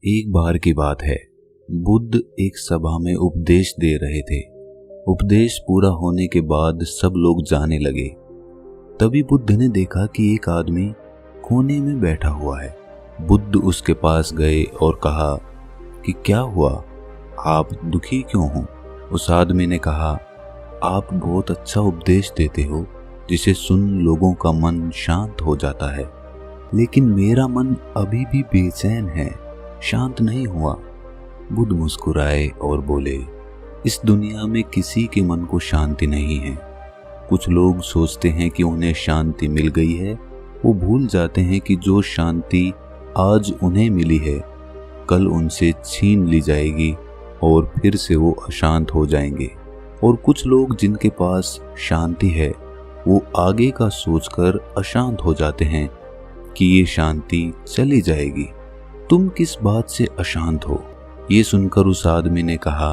एक बार की बात है, बुद्ध एक सभा में उपदेश दे रहे थे। उपदेश पूरा होने के बाद सब लोग जाने लगे। तभी बुद्ध ने देखा कि एक आदमी कोने में बैठा हुआ है। बुद्ध उसके पास गए और कहा कि क्या हुआ, आप दुखी क्यों हो? उस आदमी ने कहा, आप बहुत अच्छा उपदेश देते हो जिसे सुन लोगों का मन शांत हो जाता है, लेकिन मेरा मन अभी भी बेचैन है, शांत नहीं हुआ। बुद्ध मुस्कुराए और बोले, इस दुनिया में किसी के मन को शांति नहीं है। कुछ लोग सोचते हैं कि उन्हें शांति मिल गई है, वो भूल जाते हैं कि जो शांति आज उन्हें मिली है कल उनसे छीन ली जाएगी और फिर से वो अशांत हो जाएंगे। और कुछ लोग जिनके पास शांति है वो आगे का सोचकर अशांत हो जाते हैं कि ये शांति चली जाएगी। तुम किस बात से अशांत हो? ये सुनकर उस आदमी ने कहा,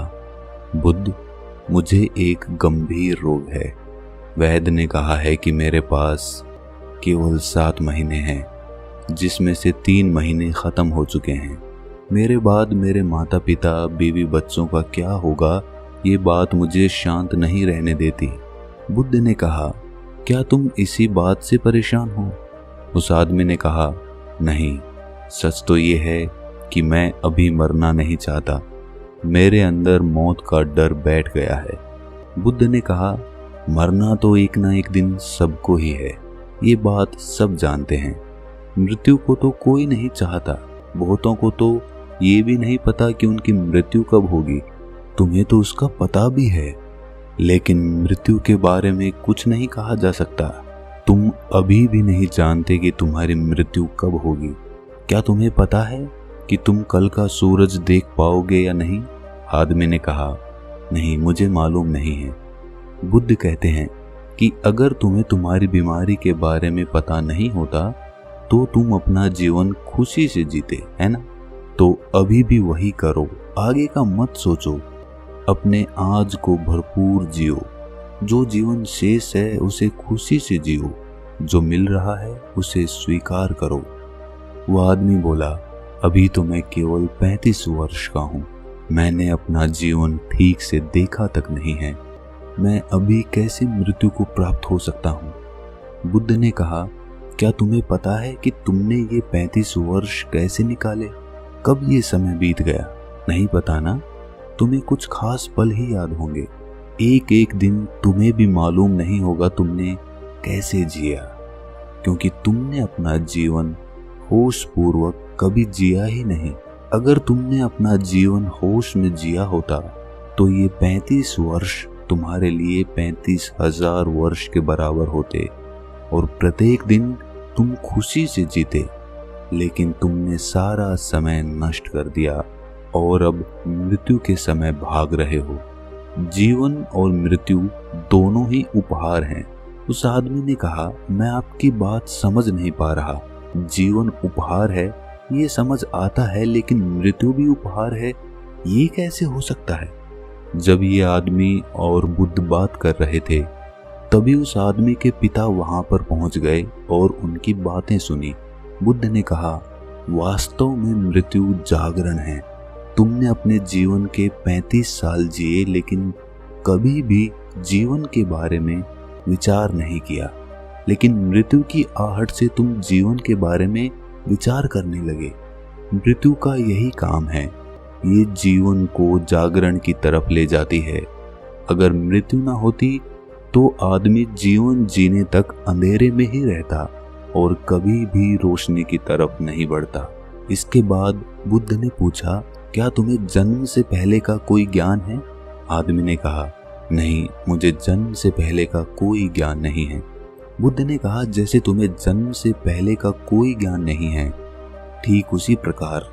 बुद्ध, मुझे एक गंभीर रोग है। वैद्य ने कहा है कि मेरे पास केवल 7 महीने हैं, जिसमें से 3 महीने खत्म हो चुके हैं। मेरे बाद मेरे माता पिता, बीवी, बच्चों का क्या होगा, ये बात मुझे शांत नहीं रहने देती। बुद्ध ने कहा, क्या तुम इसी बात से परेशान हो? उस आदमी ने कहा, नहीं, सच तो ये है कि मैं अभी मरना नहीं चाहता। मेरे अंदर मौत का डर बैठ गया है। बुद्ध ने कहा, मरना तो एक ना एक दिन सबको ही है, ये बात सब जानते हैं। मृत्यु को तो कोई नहीं चाहता। बहुतों को तो ये भी नहीं पता कि उनकी मृत्यु कब होगी। तुम्हें तो उसका पता भी है, लेकिन मृत्यु के बारे में कुछ नहीं कहा जा सकता। तुम अभी भी नहीं जानते कि तुम्हारी मृत्यु कब होगी। क्या तुम्हें पता है कि तुम कल का सूरज देख पाओगे या नहीं? आदमी ने कहा, नहीं, मुझे मालूम नहीं है। बुद्ध कहते हैं कि अगर तुम्हें तुम्हारी बीमारी के बारे में पता नहीं होता तो तुम अपना जीवन खुशी से जीते, है ना? तो अभी भी वही करो, आगे का मत सोचो। अपने आज को भरपूर जियो। जो जीवन शेष है उसे खुशी से जियो। जो मिल रहा है उसे स्वीकार करो। वह आदमी बोला, अभी तो मैं केवल 35 वर्ष का हूँ। मैंने अपना जीवन ठीक से देखा तक नहीं है। मैं अभी कैसे मृत्यु को प्राप्त हो सकता हूँ? बुद्ध ने कहा, क्या तुम्हें पता है कि तुमने ये 35 वर्ष कैसे निकाले? कब ये समय बीत गया? नहीं पता ना? तुम्हें कुछ खास पल ही याद होंगे। एक एक दिन तुम्हें भी मालूम नहीं होगा तुमने कैसे जिया, क्योंकि तुमने अपना जीवन होश पूर्वक कभी जिया ही नहीं। अगर तुमने अपना जीवन होश में जिया होता तो ये 35 वर्ष तुम्हारे लिए 35,000 वर्ष के बराबर होते और प्रत्येक दिन तुम खुशी से जीते। लेकिन तुमने सारा समय नष्ट कर दिया और अब मृत्यु के समय भाग रहे हो। जीवन और मृत्यु दोनों ही उपहार हैं। उस आदमी ने कहा, मैं आपकी बात समझ नहीं पा रहा। जीवन उपहार है ये समझ आता है, लेकिन मृत्यु भी उपहार है, ये कैसे हो सकता है? जब ये आदमी और बुद्ध बात कर रहे थे तभी उस आदमी के पिता वहां पर पहुंच गए और उनकी बातें सुनी। बुद्ध ने कहा, वास्तव में मृत्यु जागरण है। तुमने अपने जीवन के 35 साल जिए, लेकिन कभी भी जीवन के बारे में विचार नहीं किया। लेकिन मृत्यु की आहट से तुम जीवन के बारे में विचार करने लगे। मृत्यु का यही काम है, ये जीवन को जागरण की तरफ ले जाती है। अगर मृत्यु ना होती तो आदमी जीवन जीने तक अंधेरे में ही रहता और कभी भी रोशनी की तरफ नहीं बढ़ता। इसके बाद बुद्ध ने पूछा, क्या तुम्हें जन्म से पहले का कोई ज्ञान है? आदमी ने कहा, नहीं, मुझे जन्म से पहले का कोई ज्ञान नहीं है। बुद्ध ने कहा, जैसे तुम्हें जन्म से पहले का कोई ज्ञान नहीं है, ठीक उसी प्रकार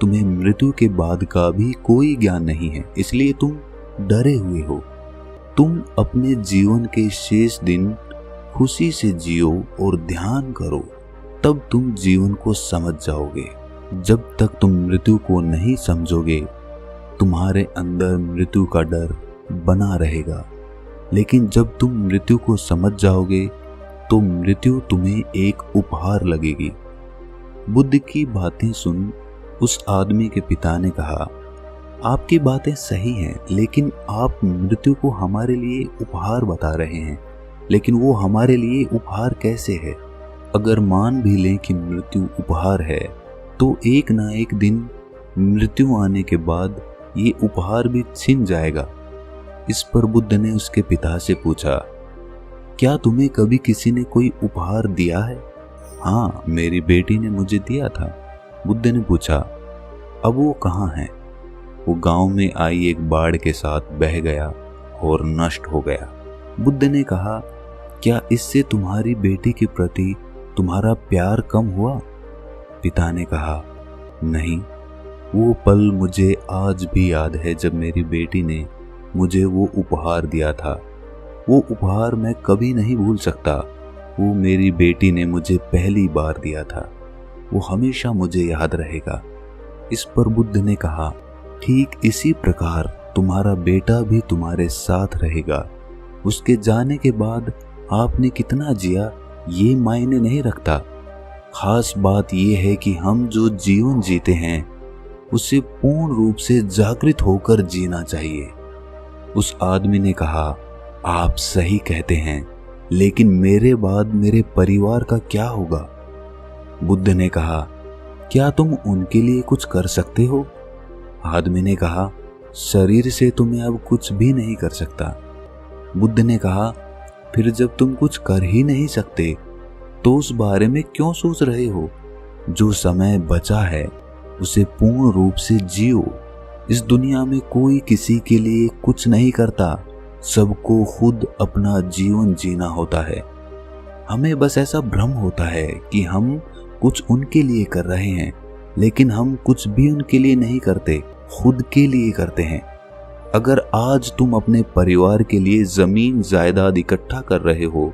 तुम्हें मृत्यु के बाद का भी कोई ज्ञान नहीं है, इसलिए तुम डरे हुए हो। तुम अपने जीवन के शेष दिन खुशी से जियो और ध्यान करो, तब तुम जीवन को समझ जाओगे। जब तक तुम मृत्यु को नहीं समझोगे, तुम्हारे अंदर मृत्यु का डर बना रहेगा। लेकिन जब तुम मृत्यु को समझ जाओगे तो मृत्यु तुम्हें एक उपहार लगेगी। बुद्ध की बातें सुन उस आदमी के पिता ने कहा, आपकी बातें सही हैं, लेकिन आप मृत्यु को हमारे लिए उपहार बता रहे हैं, लेकिन वो हमारे लिए उपहार कैसे है? अगर मान भी लें कि मृत्यु उपहार है, तो एक ना एक दिन मृत्यु आने के बाद ये उपहार भी छिन जाएगा। इस पर बुद्ध ने उसके पिता से पूछा, क्या तुम्हें कभी किसी ने कोई उपहार दिया है? हाँ, मेरी बेटी ने मुझे दिया था। बुद्ध ने पूछा, अब वो कहाँ है? वो गांव में आई एक बाढ़ के साथ बह गया और नष्ट हो गया। बुद्ध ने कहा, क्या इससे तुम्हारी बेटी के प्रति तुम्हारा प्यार कम हुआ? पिता ने कहा, नहीं, वो पल मुझे आज भी याद है जब मेरी बेटी ने मुझे वो उपहार दिया था। वो उपहार मैं कभी नहीं भूल सकता। वो मेरी बेटी ने मुझे पहली बार दिया था। वो हमेशा मुझे याद रहेगा। इस पर बुद्ध ने कहा, ठीक इसी प्रकार तुम्हारा बेटा भी तुम्हारे साथ रहेगा। उसके जाने के बाद आपने कितना जिया ये मायने नहीं रखता। खास बात यह है कि हम जो जीवन जीते हैं उसे पूर्ण रूप से जागृत होकर जीना चाहिए। उस आदमी ने कहा, आप सही कहते हैं, लेकिन मेरे बाद मेरे परिवार का क्या होगा? बुद्ध ने कहा, क्या तुम उनके लिए कुछ कर सकते हो? आदमी ने कहा, शरीर से तो मैं अब कुछ भी नहीं कर सकता। बुद्ध ने कहा, फिर जब तुम कुछ कर ही नहीं सकते तो उस बारे में क्यों सोच रहे हो? जो समय बचा है उसे पूर्ण रूप से जियो। इस दुनिया में कोई किसी के लिए कुछ नहीं करता, सबको खुद अपना जीवन जीना होता है। हमें बस ऐसा भ्रम होता है कि हम कुछ उनके लिए कर रहे हैं, लेकिन हम कुछ भी उनके लिए नहीं करते, खुद के लिए करते हैं। अगर आज तुम अपने परिवार के लिए जमीन जायदाद इकट्ठा कर रहे हो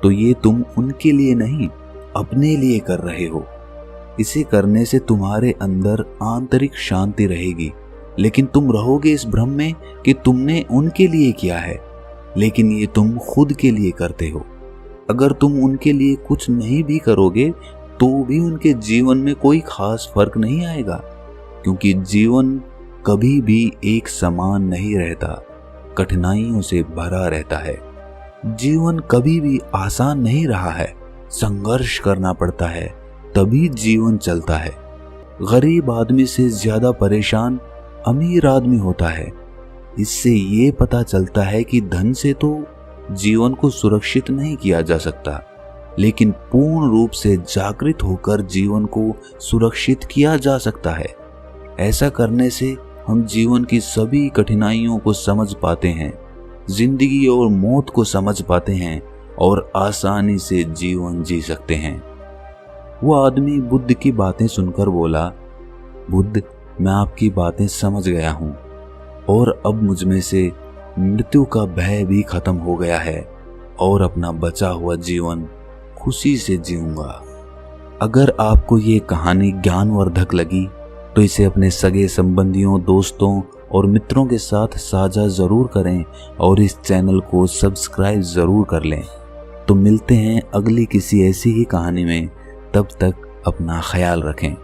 तो ये तुम उनके लिए नहीं, अपने लिए कर रहे हो। इसे करने से तुम्हारे अंदर आंतरिक शांति रहेगी, लेकिन तुम रहोगे इस भ्रम में कि तुमने उनके लिए किया है, लेकिन ये तुम खुद के लिए करते हो। अगर तुम उनके लिए कुछ नहीं भी करोगे तो भी उनके जीवन में कोई खास फर्क नहीं आएगा, क्योंकि जीवन कभी भी एक समान नहीं रहता, कठिनाइयों से भरा रहता है। जीवन कभी भी आसान नहीं रहा है, संघर्ष करना पड़ता है, तभी जीवन चलता है। गरीब आदमी से ज्यादा परेशान अमीर आदमी होता है। इससे ये पता चलता है कि धन से तो जीवन को सुरक्षित नहीं किया जा सकता, लेकिन पूर्ण रूप से जागृत होकर जीवन को सुरक्षित किया जा सकता है। ऐसा करने से हम जीवन की सभी कठिनाइयों को समझ पाते हैं, जिंदगी और मौत को समझ पाते हैं और आसानी से जीवन जी सकते हैं। वो आदमी बुद्ध की बातें सुनकर बोला, बुद्ध, मैं आपकी बातें समझ गया हूँ और अब मुझ में से मृत्यु का भय भी खत्म हो गया है और अपना बचा हुआ जीवन खुशी से जीऊंगा। अगर आपको ये कहानी ज्ञानवर्धक लगी तो इसे अपने सगे संबंधियों, दोस्तों और मित्रों के साथ साझा जरूर करें और इस चैनल को सब्सक्राइब जरूर कर लें। तो मिलते हैं अगली किसी ऐसी ही कहानी में, तब तक अपना ख्याल रखें।